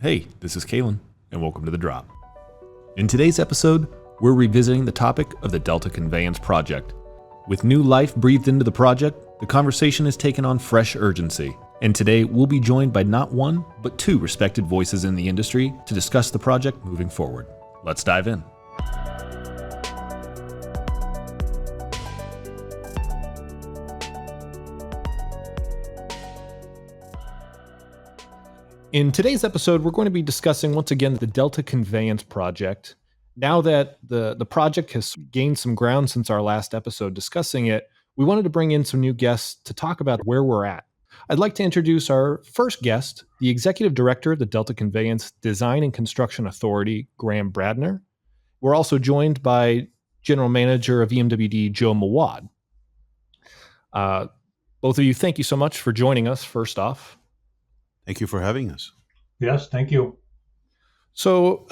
Hey, this is Kalen, and welcome to The Drop. In today's episode, we're revisiting the topic of the Delta Conveyance Project. With new life breathed into the project, the conversation has taken on fresh urgency. And today, we'll be joined by not one, but two respected voices in the industry to discuss the project moving forward. Let's dive in. In today's episode, we're going to be discussing once again the Delta Conveyance Project. Now that the project has gained some ground since our last episode discussing it, we wanted to bring in some new guests to talk about where we're at. I'd like to introduce our first guest, the Executive Director of the Delta Conveyance Design and Construction Authority, Graham Bradner. We're also joined by General Manager of EMWD, Joe Mouawad. Both of you, thank you so much for joining us, first off. Thank you for having us. Yes, thank you. So,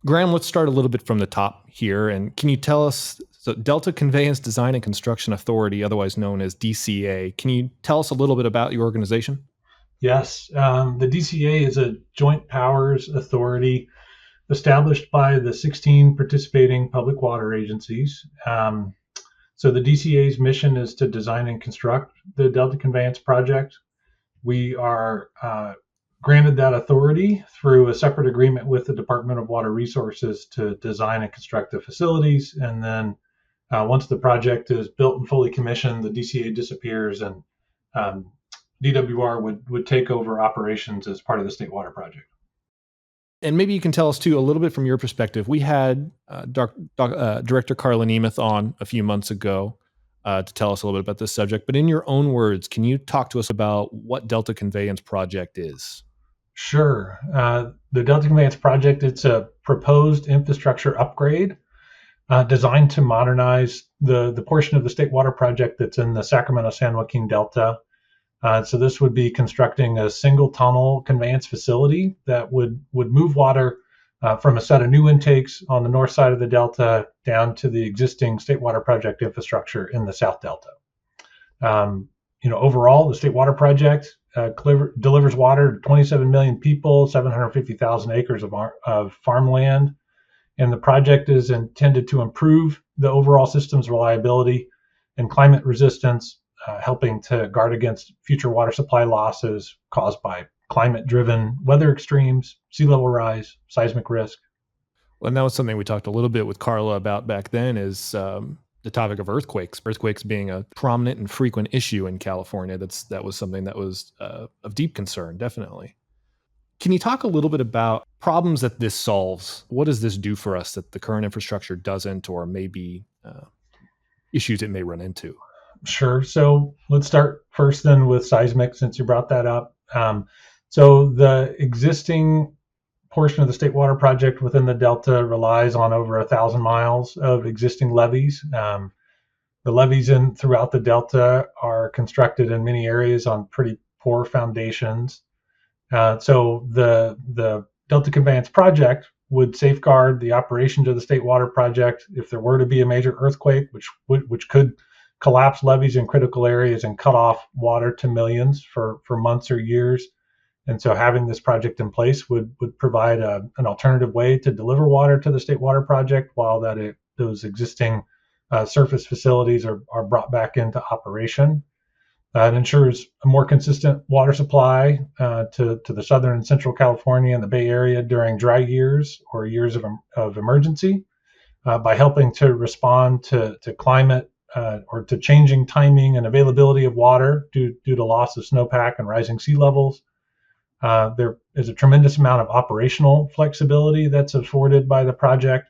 Graham, let's start a little bit from the top here. And can you tell us, so Delta Conveyance Design and Construction Authority, otherwise known as DCA, can you tell us a little bit about your organization? Yes, the DCA is a joint powers authority established by the 16 participating public water agencies. So the DCA's mission is to design and construct the Delta Conveyance Project. We are granted that authority through a separate agreement with the Department of Water Resources to design and construct the facilities. And then once the project is built and fully commissioned, the DCA disappears and DWR would take over operations as part of the State Water Project. And maybe you can tell us, too, a little bit from your perspective. We had Director Carla Nemeth on a few months ago to tell us a little bit about this subject. But in your own words, can you talk to us about what Delta Conveyance Project is? Sure. The Delta Conveyance Project, it's a proposed infrastructure upgrade designed to modernize the portion of the State Water Project that's in the Sacramento-San Joaquin Delta. So this would be constructing a single tunnel conveyance facility that would move water from a set of new intakes on the north side of the Delta down to the existing State Water Project infrastructure in the South Delta. Overall, the State Water Project delivers water to 27 million people, 750,000 acres of farmland, and the project is intended to improve the overall system's reliability and climate resistance, helping to guard against future water supply losses caused by climate-driven weather extremes, sea level rise, seismic risk. Well, and that was something we talked a little bit with Carla about back then is the topic of earthquakes. Earthquakes being a prominent and frequent issue in California. That was something that was of deep concern, definitely. Can you talk a little bit about problems that this solves? What does this do for us that the current infrastructure doesn't, or maybe issues it may run into? Sure. So let's start first then with seismic, since you brought that up. So the existing portion of the State Water Project within the Delta relies on over 1,000 miles of existing levees. The levees throughout the Delta are constructed in many areas on pretty poor foundations. So the Delta Conveyance Project would safeguard the operations of the State Water Project if there were to be a major earthquake, which could collapse levees in critical areas and cut off water to millions for months or years. And so having this project in place would provide an alternative way to deliver water to the State Water Project while those existing surface facilities are brought back into operation. It ensures a more consistent water supply to the Southern and Central California and the Bay Area during dry years or years of emergency by helping to respond to climate or to changing timing and availability of water due to loss of snowpack and rising sea levels. There is a tremendous amount of operational flexibility that's afforded by the project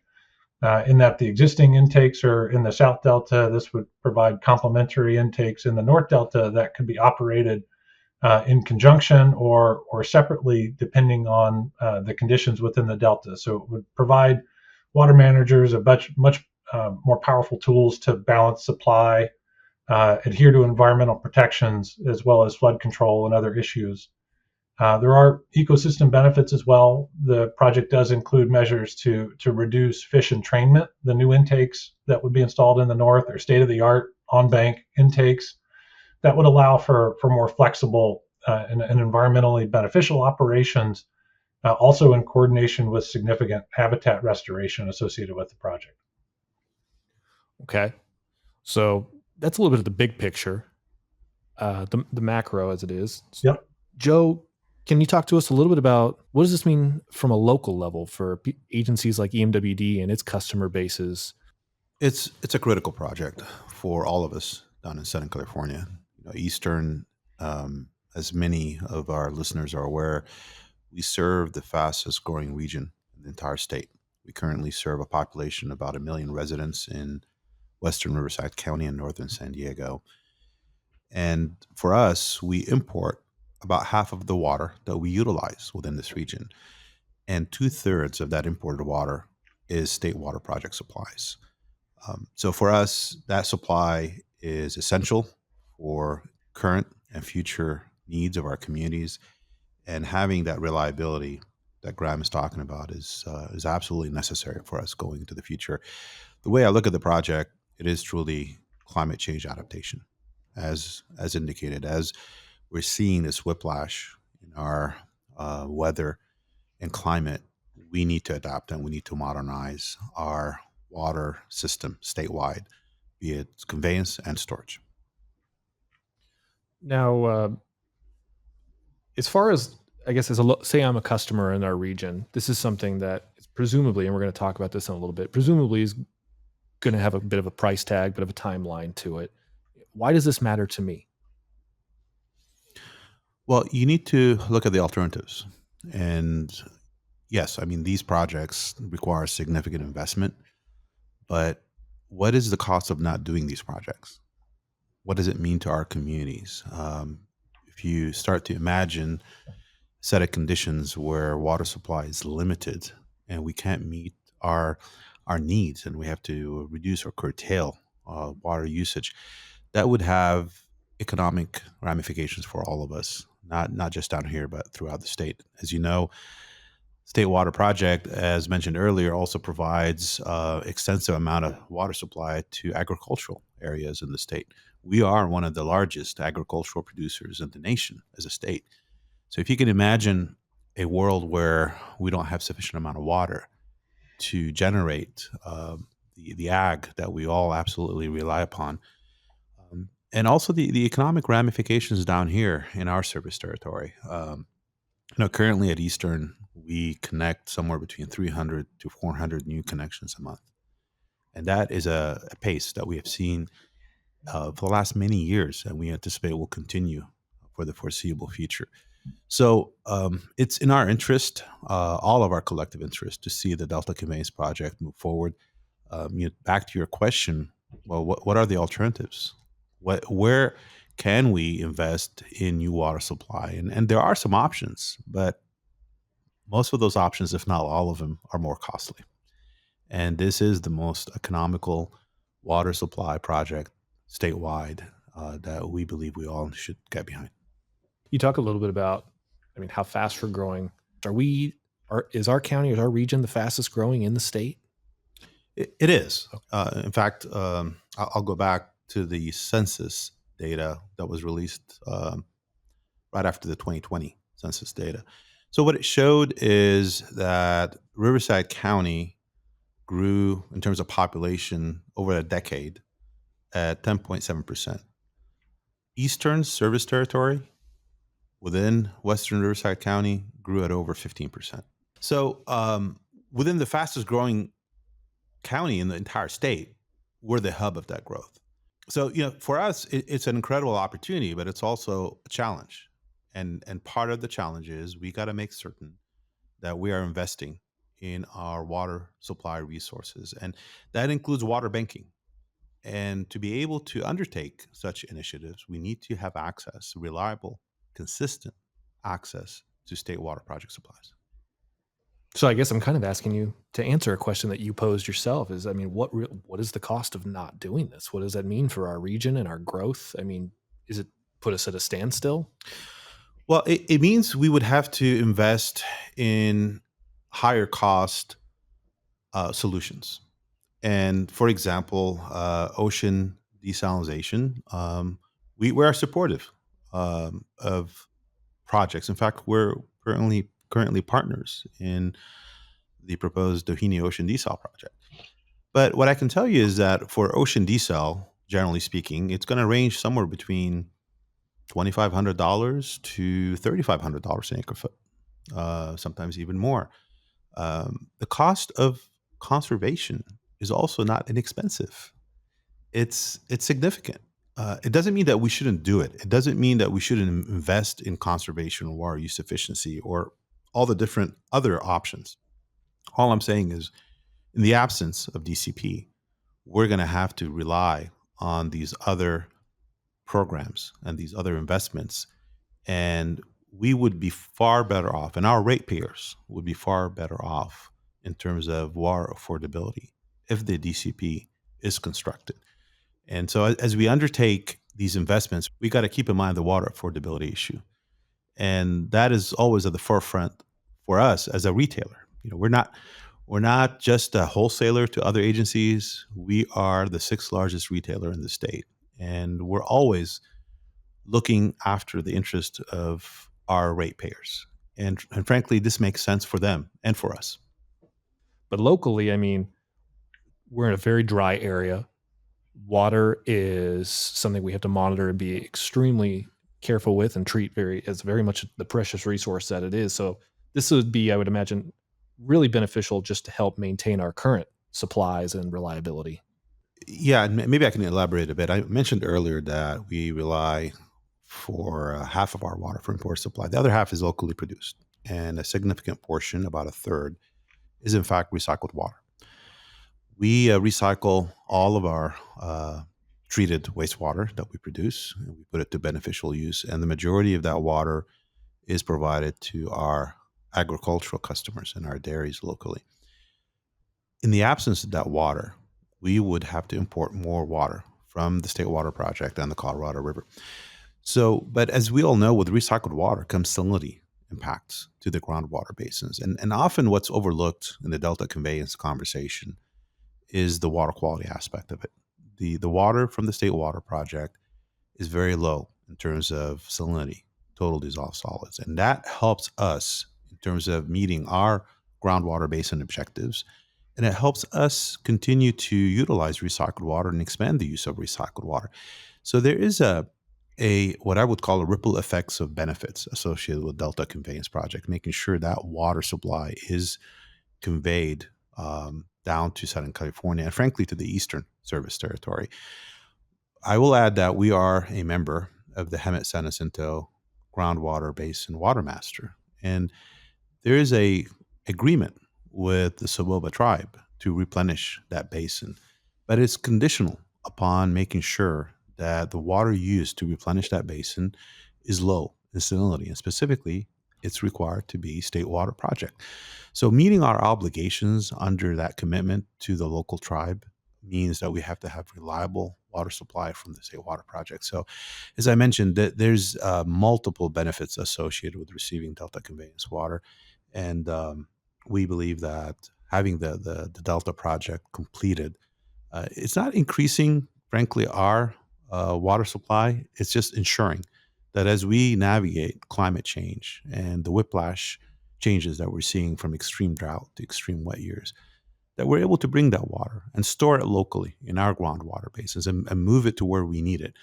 in that the existing intakes are in the South Delta. This would provide complementary intakes in the North Delta that could be operated in conjunction or separately depending on the conditions within the Delta. So it would provide water managers a much more powerful tools to balance supply, adhere to environmental protections, as well as flood control and other issues. There are ecosystem benefits as well. The project does include measures to reduce fish entrainment. The new intakes that would be installed in the north are state-of-the-art on-bank intakes that would allow for more flexible and environmentally beneficial operations also in coordination with significant habitat restoration associated with the project. Okay. So that's a little bit of the big picture, the macro as it is. Yep. Joe, can you talk to us a little bit about what does this mean from a local level for agencies like EMWD and its customer bases? It's a critical project for all of us down in Southern California. Eastern, as many of our listeners are aware, we serve the fastest growing region in the entire state. We currently serve a population of about 1 million residents in Western Riverside County and Northern San Diego. And for us, we import about half of the water that we utilize within this region. And 2/3 of that imported water is state water project supplies. So for us, that supply is essential for current and future needs of our communities. And having that reliability that Graham is talking about is absolutely necessary for us going into the future. The way I look at the project, it is truly climate change adaptation, as indicated, as we're seeing this whiplash in our weather and climate. We need to adapt and we need to modernize our water system statewide, be it conveyance and storage. Now, as far as I guess, say I'm a customer in our region, this is something that is presumably, and we're going to talk about this in a little bit, presumably is going to have a bit of a price tag, bit of a timeline to it. Why does this matter to me? Well, you need to look at the alternatives. And yes, I mean, these projects require significant investment, but what is the cost of not doing these projects? What does it mean to our communities? If you start to imagine a set of conditions where water supply is limited and we can't meet our needs and we have to reduce or curtail water usage, that would have economic ramifications for all of us, not just down here, but throughout the state. As you know, State Water Project, as mentioned earlier, also provides extensive amount of water supply to agricultural areas in the state. We are one of the largest agricultural producers in the nation as a state. So if you can imagine a world where we don't have sufficient amount of water to generate the ag that we all absolutely rely upon, and also the economic ramifications down here in our service territory. Currently at Eastern, we connect somewhere between 300 to 400 new connections a month. And that is a pace that we have seen for the last many years, and we anticipate will continue for the foreseeable future. So it's in our interest, all of our collective interest, to see the Delta Conveyance Project move forward. Back to your question, well, what are the alternatives? Where can we invest in new water supply? And there are some options, but most of those options, if not all of them, are more costly. And this is the most economical water supply project statewide that we believe we all should get behind. You talk a little bit about, I mean, how fast we're growing. Is our county, is our region the fastest growing in the state? It is. In fact, I'll go back to the census data that was released right after the 2020 census data. So what it showed is that Riverside County grew in terms of population over a decade at 10.7%. Eastern service territory within Western Riverside County grew at over 15%. So within the fastest growing county in the entire state, we're the hub of that growth. So, for us, it's an incredible opportunity, but it's also a challenge. And part of the challenge is we got to make certain that we are investing in our water supply resources. And that includes water banking. And to be able to undertake such initiatives, we need to have access, reliable, consistent access to state water project supplies. So I guess I'm kind of asking you to answer a question that you posed yourself is, I mean, what is the cost of not doing this? What does that mean for our region and our growth? I mean, is it put us at a standstill? Well, it means we would have to invest in higher cost solutions. And for example, ocean desalination, we are supportive of projects. In fact, we're currently currently partners in the proposed Doheny Ocean Desal project. But what I can tell you is that for ocean desal, generally speaking, it's going to range somewhere between $2,500 to $3,500 an acre foot, sometimes even more. The cost of conservation is also not inexpensive. It's significant. It doesn't mean that we shouldn't do it. It doesn't mean that we shouldn't invest in conservation or water use efficiency or all the different other options. All I'm saying is, in the absence of DCP, we're going to have to rely on these other programs and these other investments. And we would be far better off, and our ratepayers would be far better off in terms of water affordability if the DCP is constructed. And so as we undertake these investments, we got to keep in mind the water affordability issue. And that is always at the forefront for us as a retailer. We're not just a wholesaler to other agencies. We are the sixth largest retailer in the state. And we're always looking after the interest of our ratepayers. And frankly, this makes sense for them and for us. But locally, I mean, we're in a very dry area. Water is something we have to monitor and be extremely careful with and treat as very much the precious resource that it is. So this would be, I would imagine, really beneficial just to help maintain our current supplies and reliability. Yeah, and maybe I can elaborate a bit. I mentioned earlier that we rely for half of our water for import supply. The other half is locally produced, and a significant portion, about a third, is in fact recycled water. We recycle all of our treated wastewater that we produce, and we put it to beneficial use, and the majority of that water is provided to our agricultural customers and our dairies locally. In the absence of that water, we would have to import more water from the State Water Project and the Colorado River. So, but as we all know, with recycled water comes salinity impacts to the groundwater basins. And often what's overlooked in the Delta Conveyance conversation is the water quality aspect of it. The water from the State Water Project is very low in terms of salinity, total dissolved solids. And that helps us in terms of meeting our groundwater basin objectives. And it helps us continue to utilize recycled water and expand the use of recycled water. So there is a what I would call a ripple effects of benefits associated with Delta Conveyance Project, making sure that water supply is conveyed down to Southern California and frankly to the Eastern Service Territory. I will add that we are a member of the Hemet-San Jacinto Groundwater Basin Water Master, and there is a agreement with the Soboba tribe to replenish that basin, but it's conditional upon making sure that the water used to replenish that basin is low in salinity, and specifically, it's required to be State Water Project. So meeting our obligations under that commitment to the local tribe means that we have to have reliable water supply from the State Water Project. So as I mentioned, there's multiple benefits associated with receiving Delta Conveyance water. And we believe that having the Delta Project completed, it's not increasing, frankly, our water supply. It's just ensuring that as we navigate climate change and the whiplash changes that we're seeing from extreme drought to extreme wet years, that we're able to bring that water and store it locally in our groundwater basins and move it to where we need it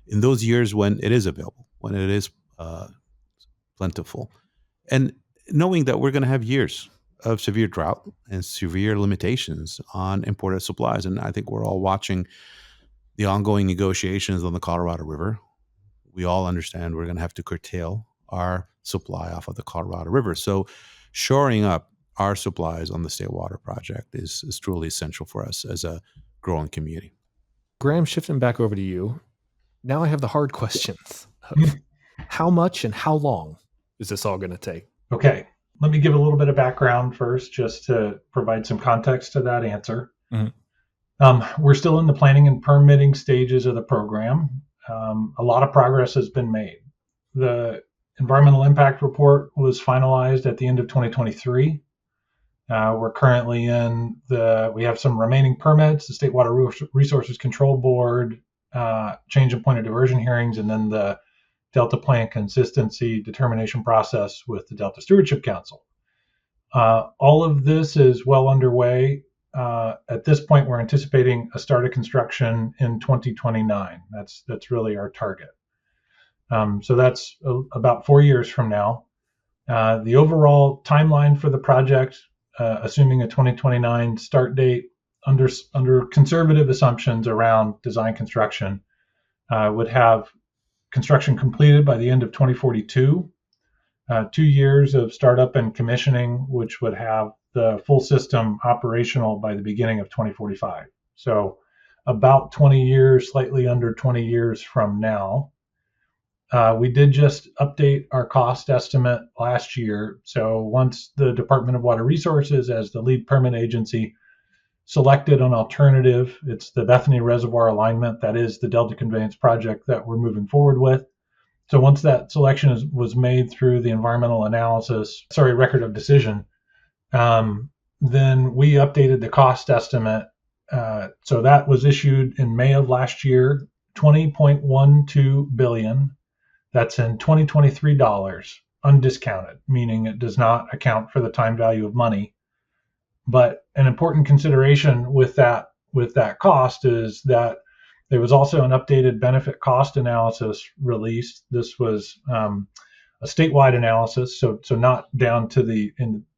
in those years when it is available, when it is plentiful. And knowing that we're going to have years of severe drought and severe limitations on imported supplies. And I think we're all watching the ongoing negotiations on the Colorado River. We all understand we're going to have to curtail our supply off of the Colorado River. So shoring up our supplies on the State Water Project is truly essential for us as a growing community. Graham, shifting back over to you. Now I have the hard questions of how much and how long is this all going to take? Okay. Let me give a little bit of background first, just to provide some context to that answer. Mm-hmm. We're still in the planning and permitting stages of the program. A lot of progress has been made. The environmental impact report was finalized at the end of 2023. We're currently we have some remaining permits, the State Water Resources Control Board, change of point of diversion hearings, and then the Delta Plan Consistency Determination process with the Delta Stewardship Council. All of this is well underway. At this point, we're anticipating a start of construction in 2029. That's really our target. So that's about 4 years from now. The overall timeline for the project, assuming a 2029 start date, under conservative assumptions around design construction, would have construction completed by the end of 2042, 2 years of startup and commissioning, which would have the full system operational by the beginning of 2045. So about 20 years, slightly under 20 years from now. We did just update our cost estimate last year. So once the Department of Water Resources, as the lead permit agency, selected an alternative, it's the Bethany Reservoir alignment, that is the Delta Conveyance Project that we're moving forward with. So once that selection was made through the environmental record of decision, then we updated the cost estimate. So that was issued in May of last year, $20.12 billion. That's in 2023 dollars, undiscounted, meaning it does not account for the time value of money. But an important consideration with that cost is that there was also an updated benefit cost analysis released. This was a statewide analysis, so not down to the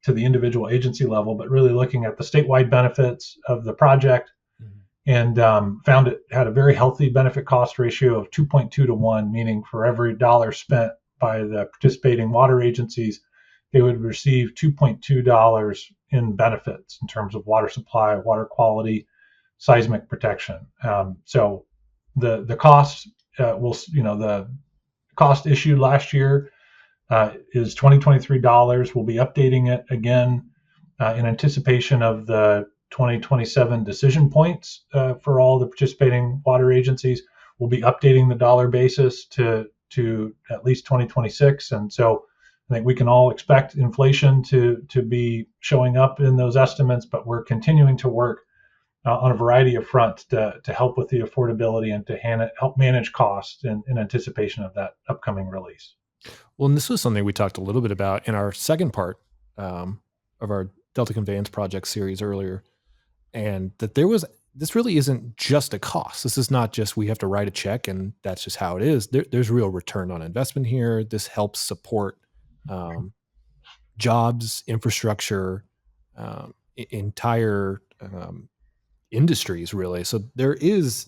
individual agency level, but really looking at the statewide benefits of the project, and found it had a very healthy benefit cost ratio of 2.2 to 1, meaning for every dollar spent by the participating water agencies, they would receive $2.2 in benefits in terms of water supply, water quality, seismic protection. So the cost the cost issued last year is $2023. We'll be updating it again in anticipation of the 2027 decision points for all the participating water agencies. We'll be updating the dollar basis to at least 2026, and so I think we can all expect inflation to be showing up in those estimates, but we're continuing to work on a variety of fronts to help with the affordability and to help manage costs in anticipation of that upcoming release. Well, and this was something we talked a little bit about in our second part of our Delta Conveyance Project series earlier, and that this really isn't just a cost. This is not just we have to write a check and that's just how it is. There's real return on investment here. This helps support jobs, infrastructure, entire industries, really. So there's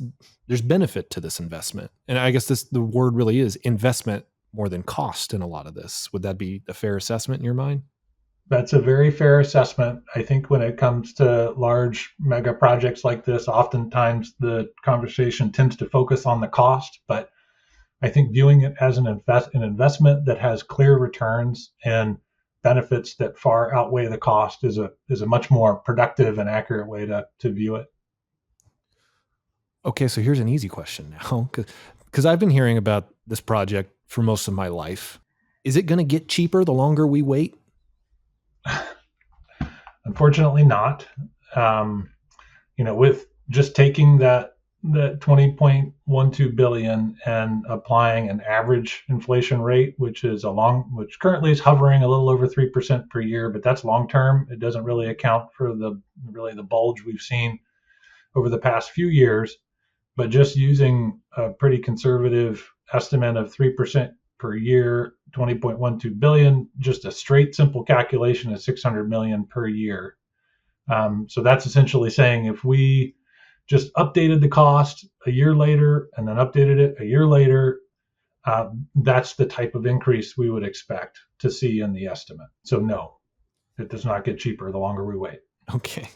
benefit to this investment, and I guess the word really is investment more than cost in a lot of this. Would that be a fair assessment in your mind? That's a very fair assessment. I think when it comes to large mega projects like this, oftentimes the conversation tends to focus on the cost, but I think viewing it as an investment that has clear returns and benefits that far outweigh the cost is a much more productive and accurate way to view it. Okay, so here's an easy question now, because I've been hearing about this project for most of my life. Is it going to get cheaper the longer we wait? Unfortunately not. With just taking that $20.12 billion and applying an average inflation rate, which currently is hovering a little over 3% per year, but that's long term. It doesn't really account for the bulge we've seen over the past few years. But just using a pretty conservative estimate of 3% per year, $20.12 billion, just a straight simple calculation is $600 million per year. So that's essentially saying if we just updated the cost a year later and then updated it a year later, that's the type of increase we would expect to see in the estimate. So no, it does not get cheaper the longer we wait. Okay.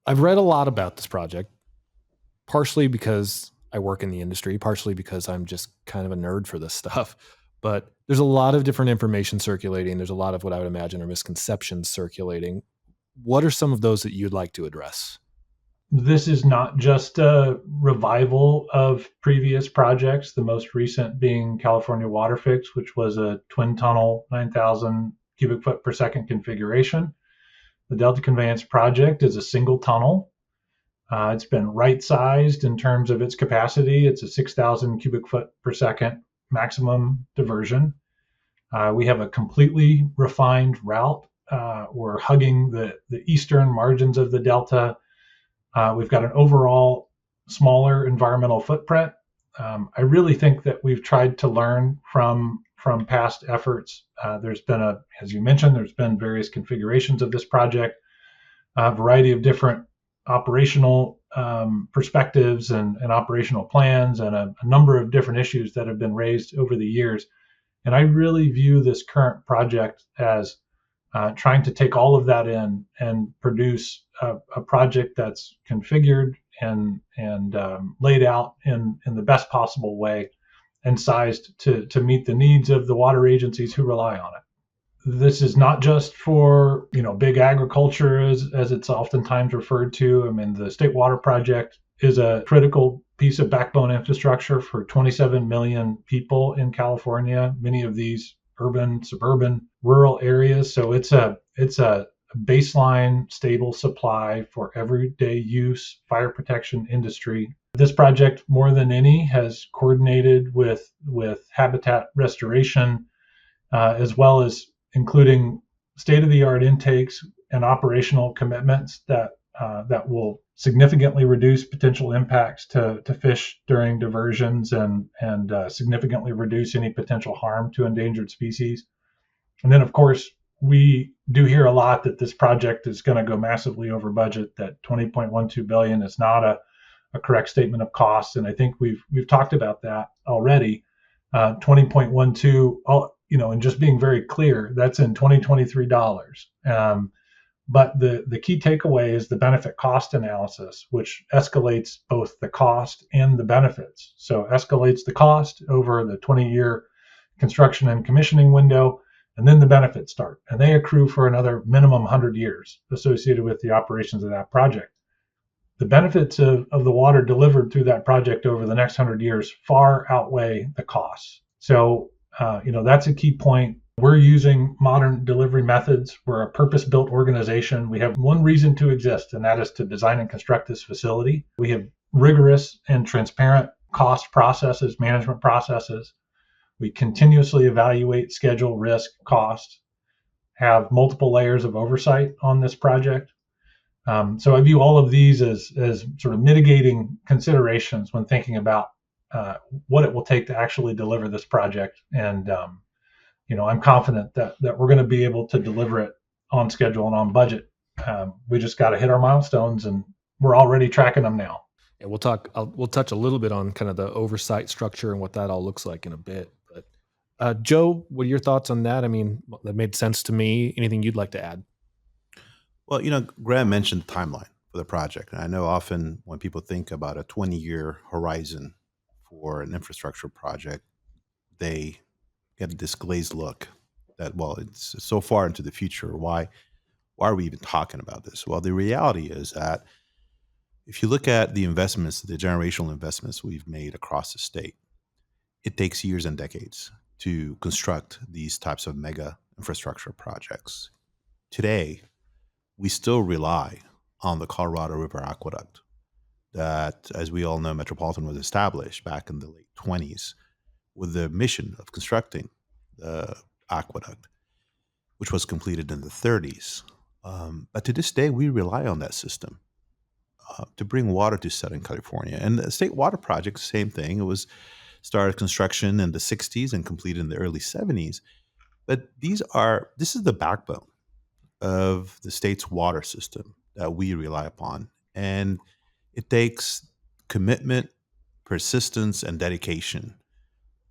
I've read a lot about this project, partially because I work in the industry, partially because I'm just kind of a nerd for this stuff. But there's a lot of different information circulating. There's a lot of what I would imagine are misconceptions circulating. What are some of those that you'd like to address? This is not just a revival of previous projects, the most recent being California Water Fix, which was a twin tunnel, 9,000 cubic foot per second configuration. The Delta Conveyance Project is a single tunnel. It's been right-sized in terms of its capacity. It's a 6,000 cubic foot per second maximum diversion. We have a completely refined route. We're hugging the eastern margins of the Delta. We've got an overall smaller environmental footprint. I really think that we've tried to learn from past efforts. There's been as you mentioned, there's been various configurations of this project, a variety of different operational perspectives and operational plans, and a number of different issues that have been raised over the years. And I really view this current project as trying to take all of that in and produce a project that's configured and laid out in the best possible way and sized to meet the needs of the water agencies who rely on it. This is not just for big agriculture as it's oftentimes referred to. I mean, the State Water Project is a critical piece of backbone infrastructure for 27 million people in California, many of these urban, suburban, rural areas. So it's a baseline stable supply for everyday use, fire protection industry. This project, more than any, has coordinated with habitat restoration, as well as including state-of-the-art intakes and operational commitments that will significantly reduce potential impacts to fish during diversions and significantly reduce any potential harm to endangered species. And then, of course, we do hear a lot that this project is going to go massively over budget, that 20.12 billion is not a correct statement of cost. And I think we've talked about that already. 20.12, and just being very clear, that's in 2023 dollars. But the key takeaway is the benefit cost analysis, which escalates both the cost and the benefits. So escalates the cost over the 20-year construction and commissioning window, and then the benefits start. And they accrue for another minimum 100 years associated with the operations of that project. The benefits of the water delivered through that project over the next 100 years far outweigh the costs. So, that's a key point. We're using modern delivery methods. We're a purpose-built organization. We have one reason to exist, and that is to design and construct this facility. We have rigorous and transparent cost processes, management processes. We continuously evaluate schedule, risk, cost, have multiple layers of oversight on this project. So I view all of these as sort of mitigating considerations when thinking about what it will take to actually deliver this project. And I'm confident that we're going to be able to deliver it on schedule and on budget. We just got to hit our milestones, and we're already tracking them now. And we'll touch a little bit on kind of the oversight structure and what that all looks like in a bit. But Joe, what are your thoughts on that? I mean, that made sense to me. Anything you'd like to add? Well, Graham mentioned the timeline for the project. And I know often when people think about a 20-year horizon for an infrastructure project, they get this glazed look that, well, it's so far into the future. Why are we even talking about this? Well, the reality is that if you look at the investments, the generational investments we've made across the state, it takes years and decades to construct these types of mega infrastructure projects. Today, we still rely on the Colorado River Aqueduct that, as we all know, Metropolitan was established back in the late 20s with the mission of constructing the aqueduct, which was completed in the 30s. But to this day, we rely on that system to bring water to Southern California. And the State Water Project, same thing. It was started construction in the 60s and completed in the early 70s. But this is the backbone of the state's water system that we rely upon. And it takes commitment, persistence, and dedication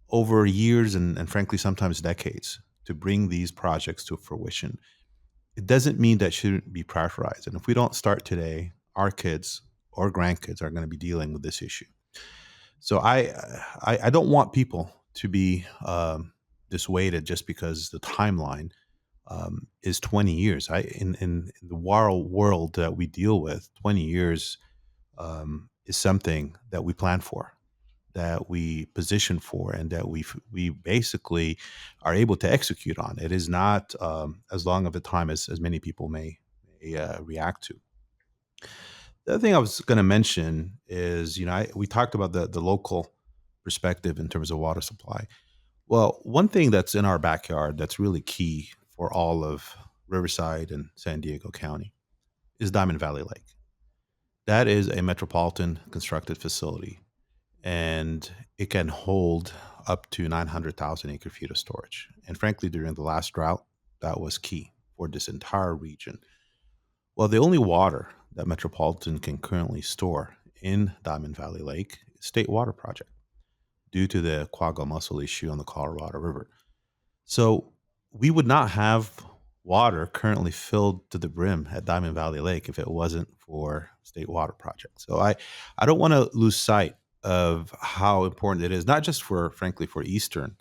over years and frankly, sometimes decades to bring these projects to fruition. It doesn't mean that shouldn't be prioritized. And if we don't start today, our kids or grandkids are going to be dealing with this issue. So I don't want people to be dissuaded just because the timeline is 20 years. In the world that we deal with, 20 years is something that we plan for, that we position for, and that we basically are able to execute on. It is not as long of a time as many people may react to. The other thing I was going to mention is, we talked about the local perspective in terms of water supply. Well, one thing that's in our backyard that's really key for all of Riverside and San Diego County is Diamond Valley Lake. That is a metropolitan constructed facility, and it can hold up to 900,000 acre feet of storage. And frankly, during the last drought, that was key for this entire region. Well, the only water that Metropolitan can currently store in Diamond Valley Lake is State Water Project due to the quagga mussel issue on the Colorado River. So we would not have water currently filled to the brim at Diamond Valley Lake if it wasn't for State Water Project. So I don't want to lose sight of how important it is, not just for, frankly, for Eastern,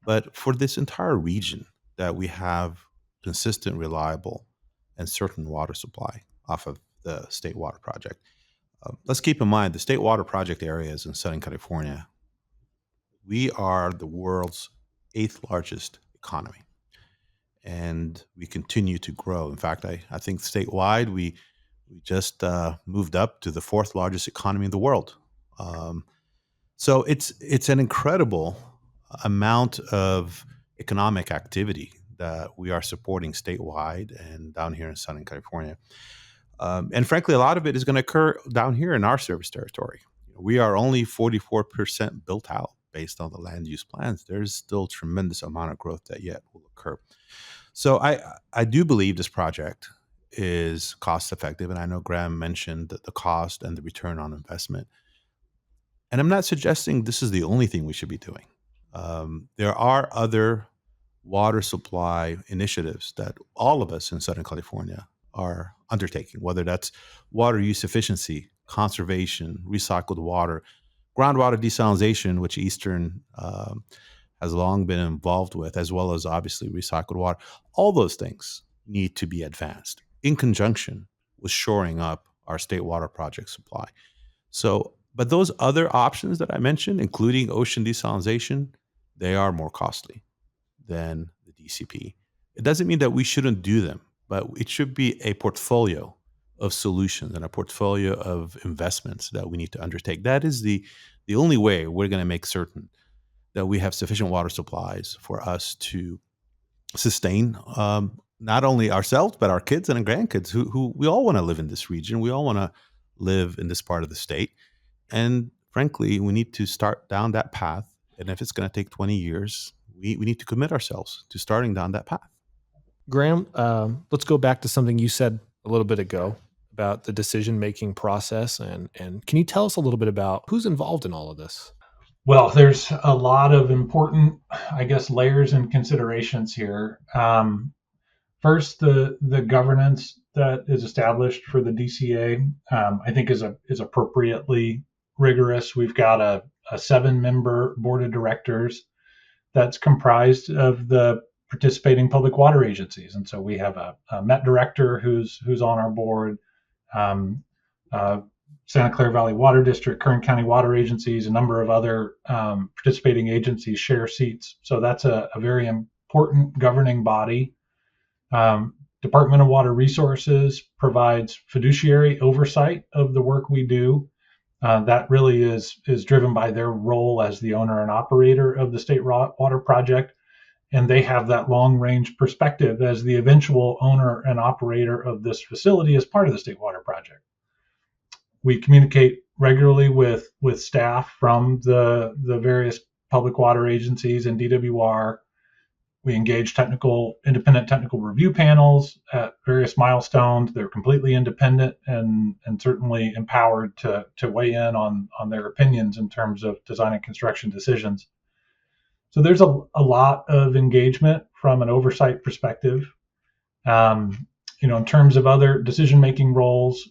but for this entire region, that we have consistent, reliable, and certain water supply off of the State Water Project. Let's keep in mind the State Water Project areas in Southern California. We are the world's 8th largest economy, and we continue to grow. In fact, I think statewide we just moved up to the 4th largest economy in the world. So it's an incredible amount of economic activity that we are supporting statewide and down here in Southern California. And frankly, a lot of it is going to occur down here in our service territory. We are only 44% built out based on the land use plans. There's still a tremendous amount of growth that yet will occur. So I do believe this project is cost effective. And I know Graham mentioned the cost and the return on investment. And I'm not suggesting this is the only thing we should be doing. There are other water supply initiatives that all of us in Southern California are undertaking, whether that's water use efficiency, conservation, recycled water, groundwater desalination, which Eastern has long been involved with, as well as obviously recycled water. All those things need to be advanced in conjunction with shoring up our State Water Project supply. So, but those other options that I mentioned, including ocean desalination, they are more costly than the DCP. It doesn't mean that we shouldn't do them, but it should be a portfolio of solutions and a portfolio of investments that we need to undertake. That is the only way we're going to make certain that we have sufficient water supplies for us to sustain not only ourselves, but our kids and our grandkids who we all want to live in this region. We all want to live in this part of the state. And frankly, we need to start down that path. And if it's going to take 20 years, we need to commit ourselves to starting down that path. Graham, let's go back to something you said a little bit ago about the decision-making process. And can you tell us a little bit about who's involved in all of this? Well, there's a lot of important, I guess, layers and considerations here. First, the governance that is established for the DCA, I think is appropriately rigorous. We've got a 7-member board of directors that's comprised of the participating public water agencies, and so we have a Met director who's on our board. Santa Clara Valley Water District, Kern County Water Agencies, a number of other participating agencies share seats. So that's a very important governing body. Department of Water Resources provides fiduciary oversight of the work we do. That really is driven by their role as the owner and operator of the State Water Project. And they have that long-range perspective as the eventual owner and operator of this facility as part of the State Water Project. We communicate regularly with staff from the various public water agencies and DWR. We engage independent technical review panels at various milestones. They're completely independent and certainly empowered to weigh in on their opinions in terms of design and construction decisions. So there's a lot of engagement from an oversight perspective. In terms of other decision-making roles,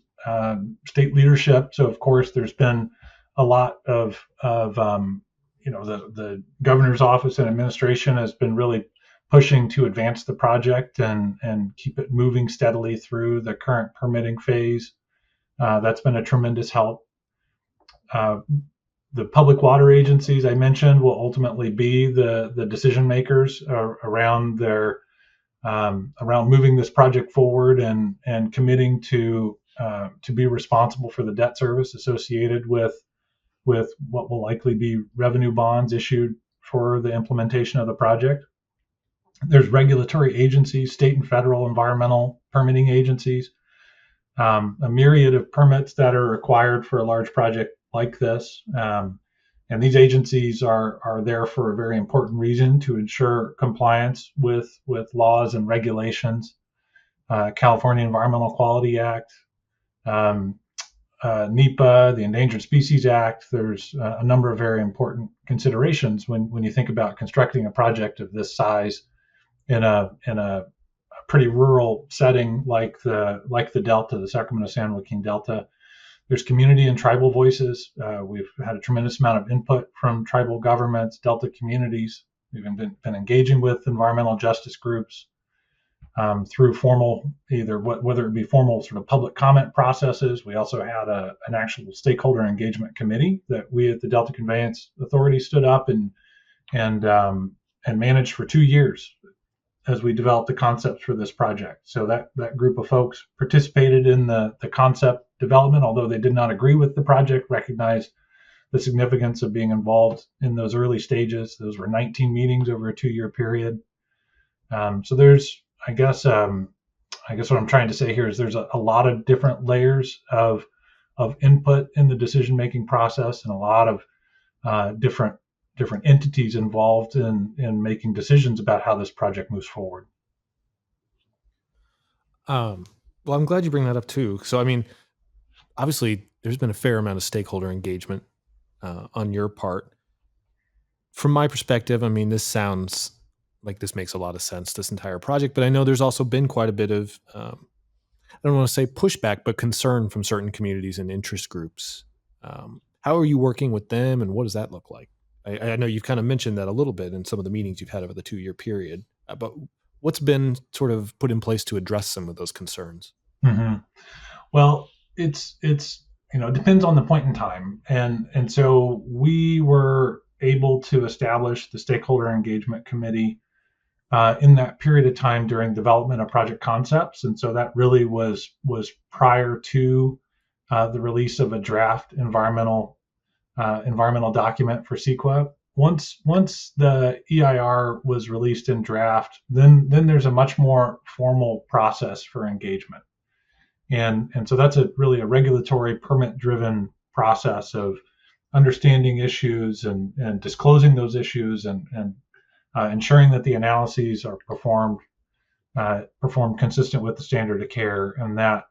state leadership. So of course, there's been a lot of the governor's office and administration has been really pushing to advance the project and keep it moving steadily through the current permitting phase. That's been a tremendous help. The public water agencies I mentioned will ultimately be the decision makers around around moving this project forward and committing to be responsible for the debt service associated with what will likely be revenue bonds issued for the implementation of the project. There's regulatory agencies, state and federal environmental permitting agencies, a myriad of permits that are required for a large project like this. And these agencies are there for a very important reason, to ensure compliance with laws and regulations. California Environmental Quality Act, NEPA, the Endangered Species Act. There's a number of very important considerations when you think about constructing a project of this size in a pretty rural setting like the Delta, the Sacramento-San Joaquin Delta. There's community and tribal voices. We've had a tremendous amount of input from tribal governments, Delta communities. We've been engaging with environmental justice groups through formal, whether it be formal sort of public comment processes. We also had an actual stakeholder engagement committee that we at the Delta Conveyance Authority stood up and managed for 2 years as we developed the concepts for this project. So that group of folks participated in the concept development, although they did not agree with the project, recognized the significance of being involved in those early stages. Those were 19 meetings over a 2-year period. So there's, I guess what I'm trying to say here is there's a lot of different layers of input in the decision-making process, and a lot of different entities involved in making decisions about how this project moves forward. Well, I'm glad you bring that up too. So, I mean, obviously, there's been a fair amount of stakeholder engagement on your part. From my perspective, I mean, this sounds like this makes a lot of sense, this entire project, but I know there's also been quite a bit of, I don't want to say pushback, but concern from certain communities and interest groups. How are you working with them, and what does that look like? I know you've kind of mentioned that a little bit in some of the meetings you've had over the 2-year period, but what's been sort of put in place to address some of those concerns? Mm-hmm. Well, it's it depends on the point in time, and so we were able to establish the stakeholder engagement committee in that period of time during development of project concepts, and so that really was prior to the release of a draft environmental document for CEQA. Once the EIR was released in draft, then there's a much more formal process for engagement, and so that's really a regulatory permit-driven process of understanding issues and disclosing those issues and ensuring that the analyses are performed consistent with the standard of care, and that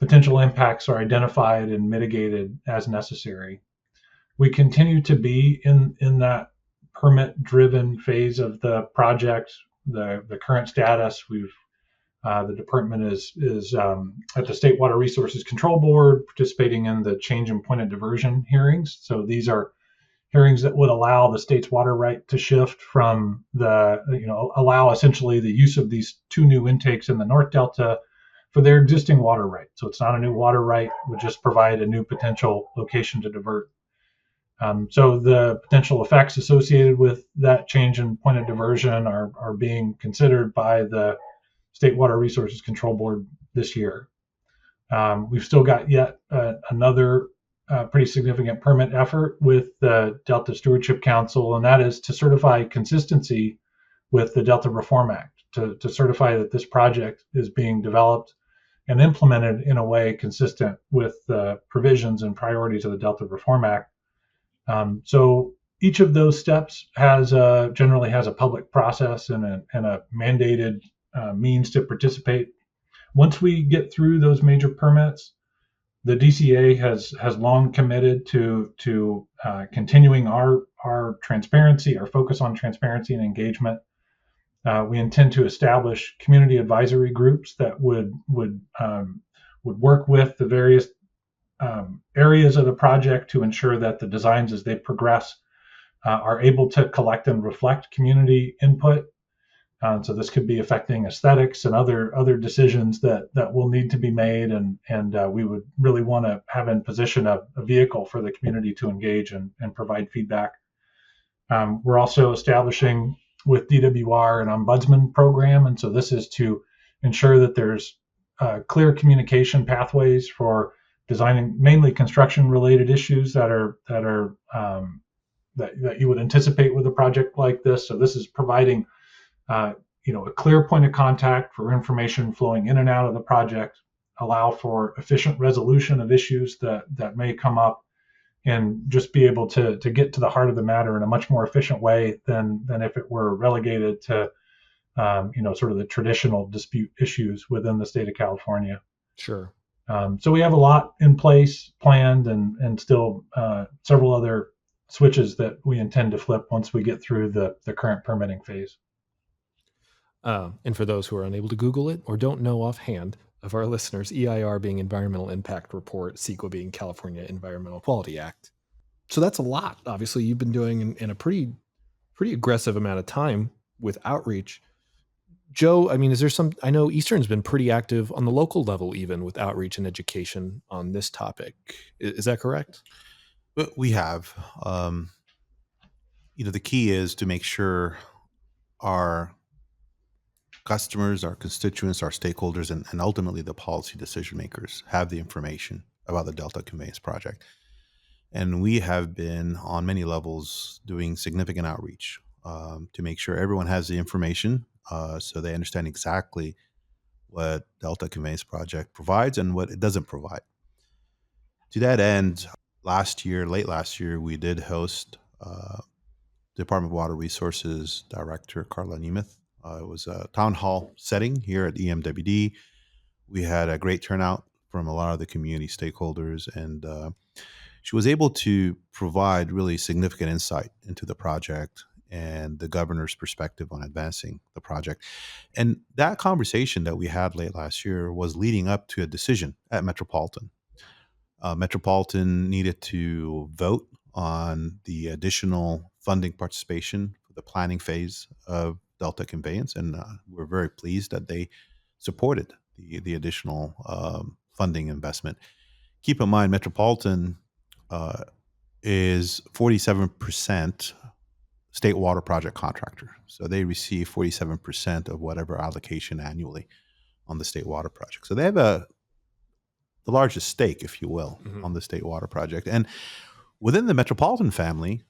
potential impacts are identified and mitigated as necessary. We continue to be in that permit-driven phase of the project. The current status, the department is at the State Water Resources Control Board, participating in the change in point of diversion hearings. So these are hearings that would allow the state's water right to shift from allow essentially the use of these 2 new intakes in the North Delta for their existing water right. So it's not a new water right, would just provide a new potential location to divert. So the potential effects associated with that change in point of diversion are being considered by the State Water Resources Control Board this year. We've still got yet another pretty significant permit effort with the Delta Stewardship Council, and that is to certify consistency with the Delta Reform Act, to certify that this project is being developed and implemented in a way consistent with the provisions and priorities of the Delta Reform Act. So each of those steps generally has a public process and a mandated means to participate. Once we get through those major permits, the DCA has long committed to continuing our transparency, our focus on transparency and engagement. We intend to establish community advisory groups that would work with the various areas of the project to ensure that the designs as they progress are able to collect and reflect community input. So this could be affecting aesthetics and other decisions that will need to be made, and we would really want to have in position a vehicle for the community to engage and provide feedback. We're also establishing with DWR an ombudsman program, and so this is to ensure that there's clear communication pathways for designing mainly construction-related issues that are that you would anticipate with a project like this. So this is providing a clear point of contact for information flowing in and out of the project, allow for efficient resolution of issues that may come up, and just be able to get to the heart of the matter in a much more efficient way than if it were relegated to sort of the traditional dispute issues within the state of California. Sure. So we have a lot in place, planned, and still several other switches that we intend to flip once we get through the current permitting phase. And for those who are unable to Google it or don't know offhand of our listeners, EIR being Environmental Impact Report, CEQA being California Environmental Quality Act. So that's a lot. Obviously, you've been doing in a pretty aggressive amount of time with outreach. Joe, I mean, is there I know Eastern's been pretty active on the local level, even with outreach and education on this topic. Is that correct? We have. The key is to make sure our customers, our constituents, our stakeholders, and ultimately the policy decision makers have the information about the Delta Conveyance Project. And we have been on many levels doing significant outreach to make sure everyone has the information so they understand exactly what Delta Conveyance Project provides and what it doesn't provide. To that end, late last year, we did host Department of Water Resources Director Carla Nemeth. It was a town hall setting here at EMWD. We had a great turnout from a lot of the community stakeholders, and she was able to provide really significant insight into the project and the governor's perspective on advancing the project. And that conversation that we had late last year was leading up to a decision at Metropolitan. Metropolitan needed to vote on the additional funding participation for the planning phase of Delta Conveyance, and we're very pleased that they supported the additional funding investment. Keep in mind, Metropolitan is 47% state water project contractor, so they receive 47% of whatever allocation annually on the state water project. So they have the largest stake, if you will, on the state water project. And within the Metropolitan family,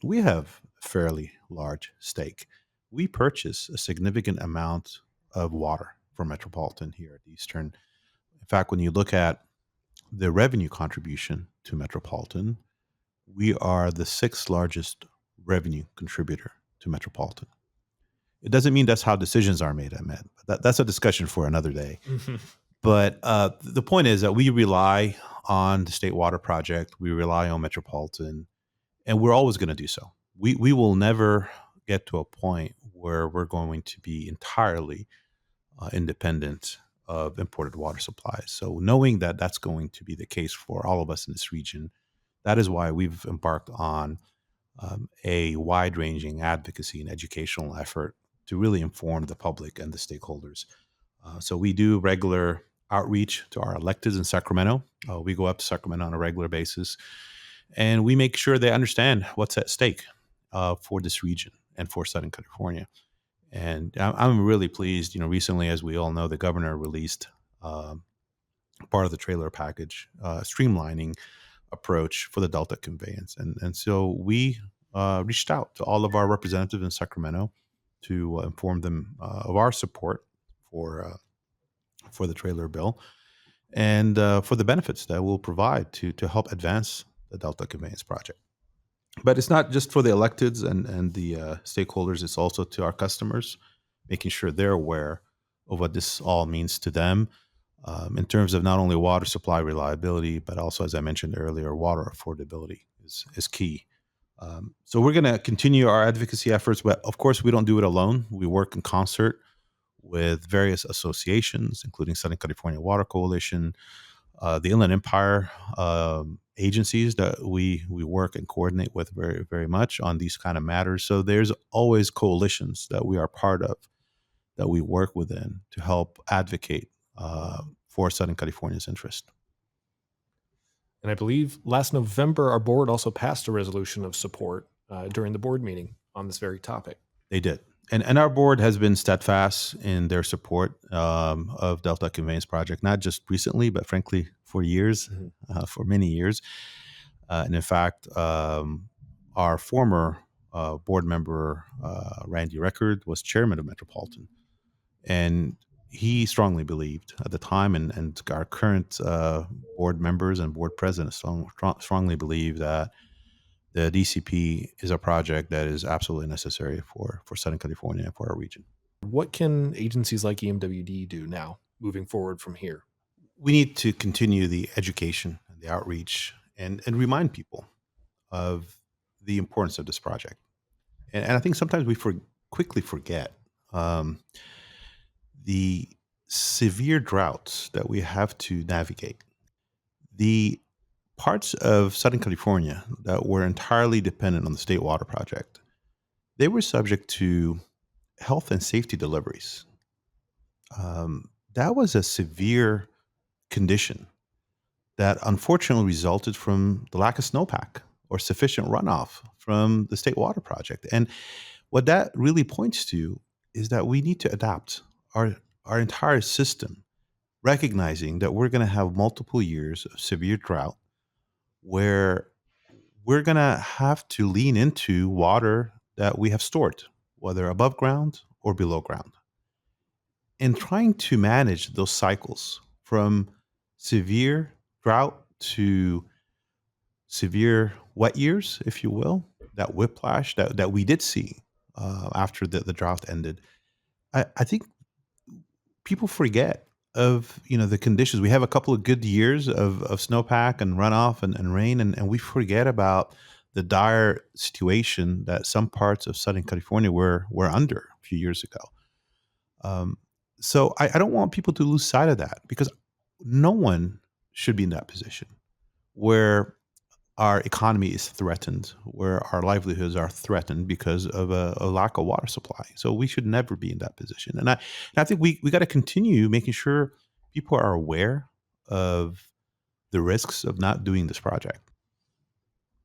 we have a fairly large stake. We purchase a significant amount of water from Metropolitan here at Eastern. In fact, when you look at the revenue contribution to Metropolitan, we are the 6th largest revenue contributor to Metropolitan. It doesn't mean that's how decisions are made, Ahmed. That's a discussion for another day. But the point is that we rely on the State Water Project. We rely on Metropolitan, and we're always going to do so. We will never get to a point where we're going to be entirely independent of imported water supplies. So knowing that that's going to be the case for all of us in this region, that is why we've embarked on a wide-ranging advocacy and educational effort to really inform the public and the stakeholders. So we do regular outreach to our electeds in Sacramento. We go up to Sacramento on a regular basis, and we make sure they understand what's at stake for this region and for Southern California. And I'm really pleased. Recently, as we all know, the governor released part of the trailer package, streamlining approach for the Delta Conveyance. And so we reached out to all of our representatives in Sacramento to inform them of our support for the trailer bill and for the benefits that we'll provide to help advance the Delta Conveyance Project. But it's not just for the electeds and the stakeholders, it's also to our customers, making sure they're aware of what this all means to them in terms of not only water supply reliability, but also, as I mentioned earlier, water affordability is key. So we're going to continue our advocacy efforts, but of course we don't do it alone. We work in concert with various associations, including Southern California Water Coalition, the Inland Empire agencies that we work and coordinate with very, very much on these kind of matters. So there's always coalitions that we are part of, that we work within to help advocate for Southern California's interest. And I believe last November, our board also passed a resolution of support during the board meeting on this very topic. They did. And our board has been steadfast in their support of Delta Conveyance Project, not just recently, but frankly, for years, for many years. And in fact, our former board member, Randy Record, was chairman of Metropolitan. And he strongly believed at the time, and our current board members and board presidents strongly believe that the DCP is a project that is absolutely necessary for Southern California and for our region. What can agencies like EMWD do now, moving forward from here? We need to continue the education and the outreach and remind people of the importance of this project. And I think sometimes we quickly forget the severe droughts that we have to navigate. The parts of Southern California that were entirely dependent on the State Water Project, they were subject to health and safety deliveries. That was a severe condition that unfortunately resulted from the lack of snowpack or sufficient runoff from the State Water Project. And what that really points to is that we need to adapt our entire system, recognizing that we're going to have multiple years of severe drought where we're going to have to lean into water that we have stored, whether above ground or below ground. And trying to manage those cycles from severe drought to severe wet years, if you will, that whiplash that we did see after the drought ended. I think people forget of the conditions. We have a couple of good years of snowpack and runoff and rain, and we forget about the dire situation that some parts of Southern California were under a few years ago. So I don't want people to lose sight of that, because no one should be in that position where our economy is threatened, where our livelihoods are threatened because of a lack of water supply. So we should never be in that position. And I think we got to continue making sure people are aware of the risks of not doing this project.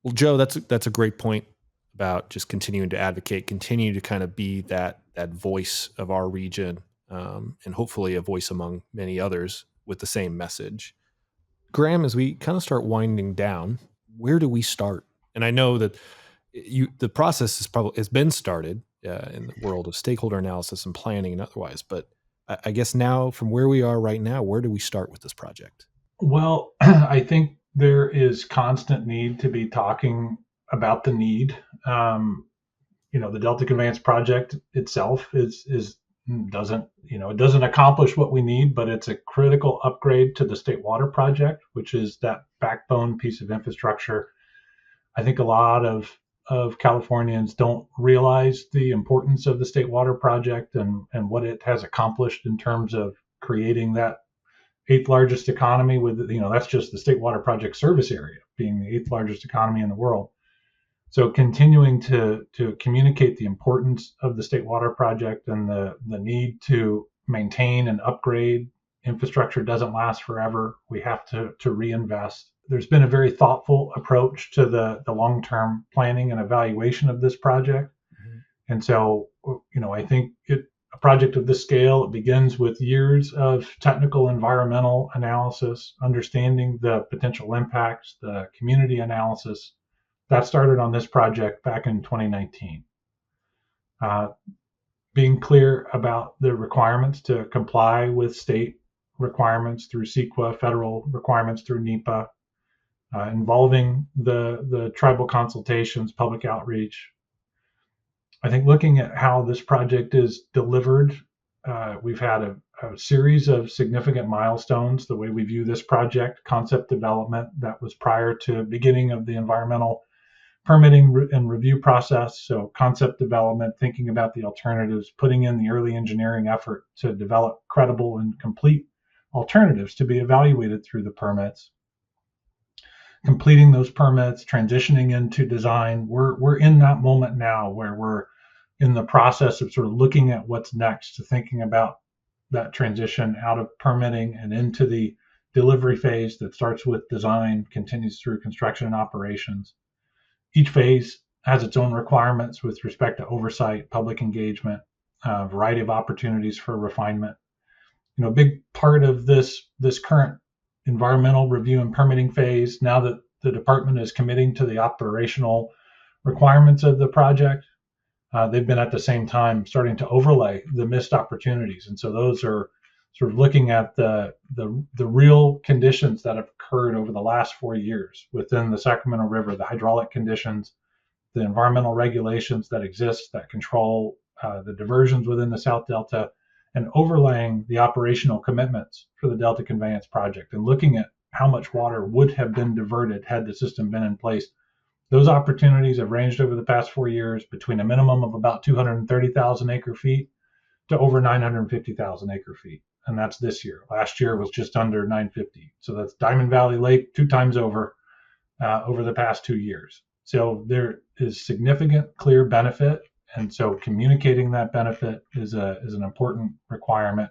Well, Joe, that's a great point about just continuing to advocate, continue to kind of be that voice of our region, and hopefully a voice among many others with the same message. Graham, as we kind of start winding down, where do we start? And I know that the process has been started in the world of stakeholder analysis and planning and otherwise, but I guess now, from where we are right now, where do we start with this project? Well, I think there is constant need to be talking about the need. The Delta Conveyance Project itself doesn't accomplish what we need, but it's a critical upgrade to the State Water Project, which is that backbone piece of infrastructure. I think a lot of Californians don't realize the importance of the State Water Project and what it has accomplished in terms of creating that eighth largest economy with, that's just the State Water Project service area being the eighth largest economy in the world. So continuing to communicate the importance of the State Water Project and the need to maintain and upgrade infrastructure doesn't last forever. We have to reinvest. There's been a very thoughtful approach to the long-term planning and evaluation of this project. Mm-hmm. And so, I think a project of this scale, it begins with years of technical environmental analysis, understanding the potential impacts, the community analysis. That started on this project back in 2019. Being clear about the requirements to comply with state requirements through CEQA, federal requirements through NEPA, involving the tribal consultations, public outreach. I think looking at how this project is delivered, we've had a series of significant milestones. The way we view this project, concept development, that was prior to beginning of the environmental permitting and review process. So concept development, thinking about the alternatives, putting in the early engineering effort to develop credible and complete alternatives to be evaluated through the permits. Completing those permits, transitioning into design. We're in that moment now where we're in the process of sort of looking at what's next, thinking about that transition out of permitting and into the delivery phase that starts with design, continues through construction and operations. Each phase has its own requirements with respect to oversight, public engagement, a variety of opportunities for refinement. A big part of this current environmental review and permitting phase, now that the department is committing to the operational requirements of the project, they've been at the same time starting to overlay the missed opportunities. And so those are sort of looking at the real conditions that have occurred over the last 4 years within the Sacramento River, the hydraulic conditions, the environmental regulations that exist that control the diversions within the South Delta, and overlaying the operational commitments for the Delta Conveyance Project and looking at how much water would have been diverted had the system been in place. Those opportunities have ranged over the past 4 years between a minimum of about 230,000 acre feet to over 950,000 acre feet. And that's this year. Last year was just under 950. So that's Diamond Valley Lake 2 times over the past 2 years. So there is significant clear benefit. And so communicating that benefit is an important requirement.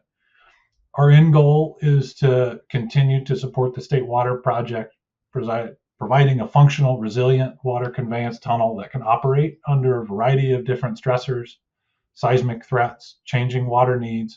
Our end goal is to continue to support the State Water Project, providing a functional, resilient water conveyance tunnel that can operate under a variety of different stressors, seismic threats, changing water needs,